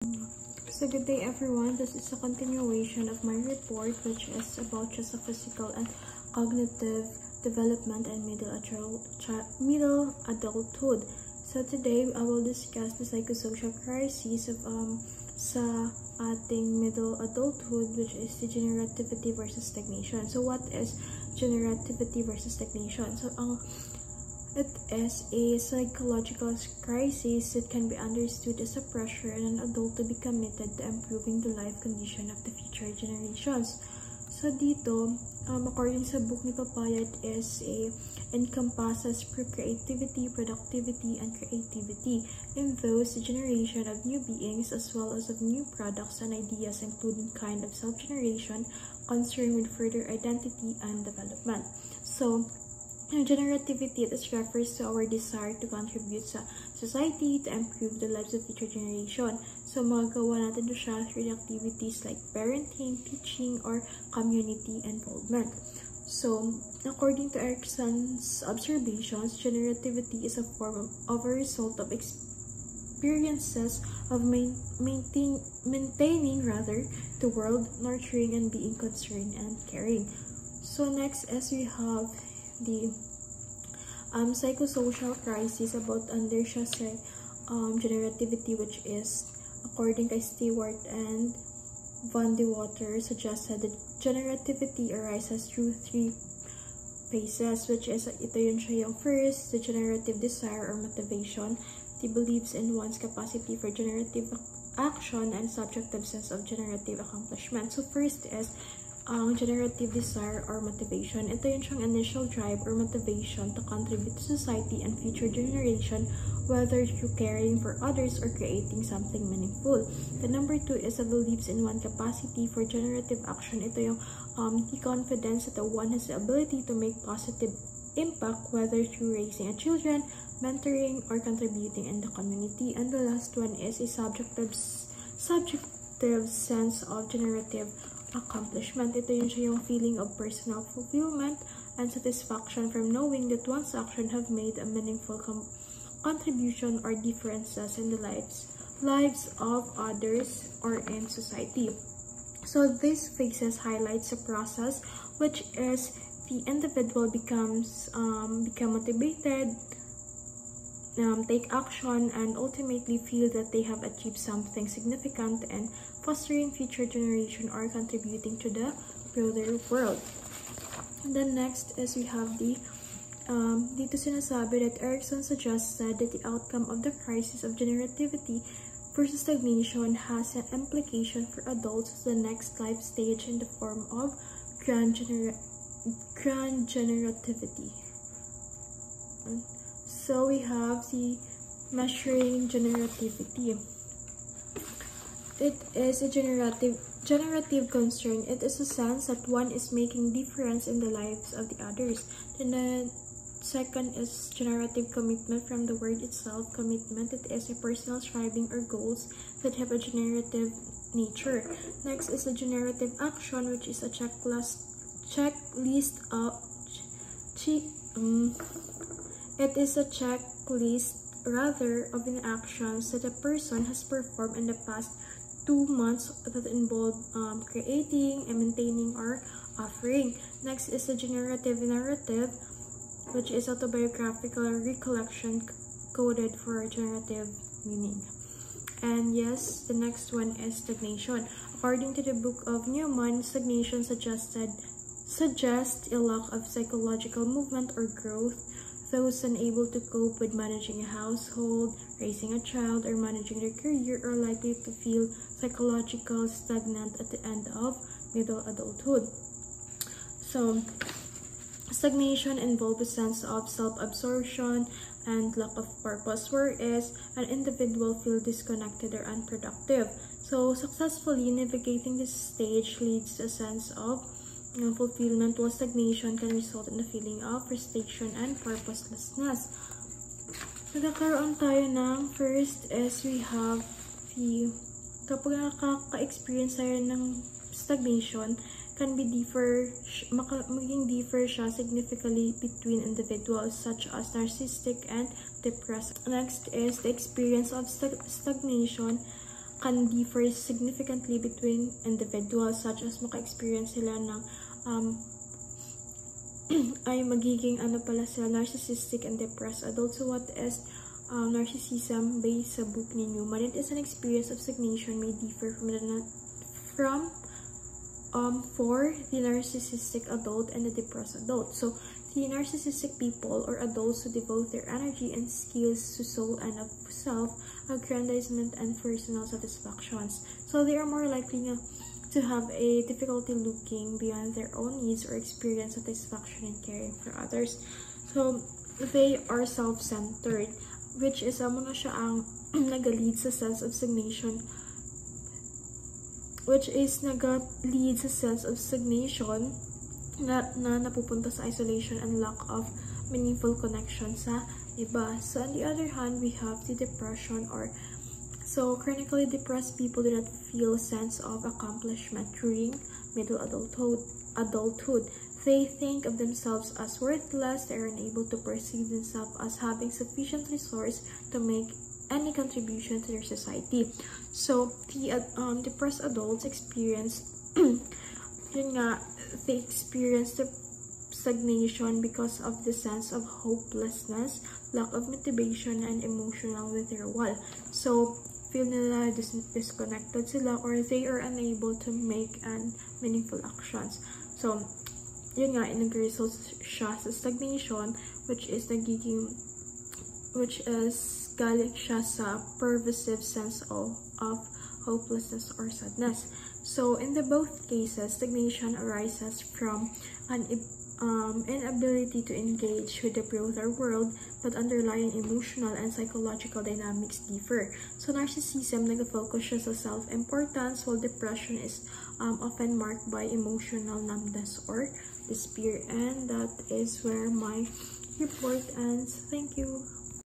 So good day everyone, this is a continuation of my report which is about just physical and cognitive development and middle adulthood. So today I will discuss the psychosocial crises of sa ating middle adulthood, which is degenerativity versus stagnation. So what is degenerativity versus stagnation? So it is a psychological crisis that can be understood as a pressure on an adult to be committed to improving the life condition of the future generations. So dito, according sa book ni Papaya, it encompasses procreativity, productivity, and creativity in those the generation of new beings as well as of new products and ideas, including kind of self-generation concerned with further identity and development. So generativity, this refers to our desire to contribute sa society to improve the lives of future generation. So magagawa natin siya through activities like parenting, teaching, or community involvement. So according to Erikson's observations, generativity is a form of a result of experiences of maintaining the world, nurturing and being concerned and caring. So next, as we have the psychosocial crisis about under siya sa generativity, which is according kay Stewart and Van de Water suggested that generativity arises through three phases, which is ito yun siya yung first, the generative desire or motivation. It believes in one's capacity for generative action and subjective sense of generative accomplishment. So first is generative desire or motivation. Ito yung siyang initial drive or motivation to contribute to society and future generation, whether through caring for others or creating something meaningful. The number two is a beliefs in one capacity for generative action. Ito yung the confidence that one has the ability to make positive impact, whether through raising a children, mentoring, or contributing in the community. And the last one is a subjective sense of generative accomplishment. Ito yun siya yung feeling of personal fulfillment and satisfaction from knowing that one's action have made a meaningful contribution or differences in the lives of others or in society. So these phases highlights a process which is the individual become motivated, take action, and ultimately feel that they have achieved something significant and fostering future generation or contributing to the broader world. And then next is we have the dito sinasabi that Erikson suggested that the outcome of the crisis of generativity versus stagnation has an implication for adults as the next life stage in the form of grand generativity. So we have the measuring generativity. It is a generative concern. It is a sense that one is making difference in the lives of the others. Then the second is generative commitment. From the word itself, commitment, it is a personal striving or goals that have a generative nature. Next is a generative action, which is a checklist of it is a checklist rather of an actions that a person has performed in the past 2 months that involve creating and maintaining or offering. Next is a generative narrative, which is autobiographical recollection coded for generative meaning. And yes, the next one is stagnation. According to the book of Newman, stagnation suggests a lack of psychological movement or growth. Those unable to cope with managing a household, raising a child, or managing their career are likely to feel psychological stagnant at the end of middle adulthood. So, stagnation involves a sense of self-absorption and lack of purpose, whereas an individual feels disconnected or unproductive. So, successfully navigating this stage leads to a sense of fulfillment, while stagnation can result in a feeling of frustration and purposelessness. Nagkakaroon tayo ng first is we have the kapag nakaka-experience tayo ng stagnation, can be maging differ siya significantly between individuals such as narcissistic and depressed. Next is the experience of stagnation can differ significantly between individuals, such as maka-experience sila ng ay magiging sila, narcissistic and depressed adults. So what is narcissism based sa book ni Newman? It is an experience of stagnation may differ for the narcissistic adult and the depressed adult. So the narcissistic people or adults who devote their energy and skills to soul and of self-aggrandizement and personal satisfactions. So they are more likely to have a difficulty looking beyond their own needs or experience satisfaction in caring for others. So they are self-centered, which is na siya ang nag-lead sa sense of stagnation, na napupunta sa isolation and lack of meaningful connection sa iba. So on the other hand, we have the depression chronically depressed people do not feel a sense of accomplishment during middle adulthood. They think of themselves as worthless. They are unable to perceive themselves as having sufficient resource to make any contribution to their society. So the depressed adults experience they experience the stagnation because of the sense of hopelessness, lack of motivation, and emotional withdrawal. So feel nila disconnected sila, or they are unable to make meaningful actions. So nag-result siya sa stagnation, which is galing siya sa pervasive sense of hopelessness or sadness. So in the both cases, stagnation arises from an inability to engage with the broader world, but underlying emotional and psychological dynamics differ. So narcissism nag-focus siya sa self-importance, while depression is often marked by emotional numbness or despair. And that is where my report ends. Thank you.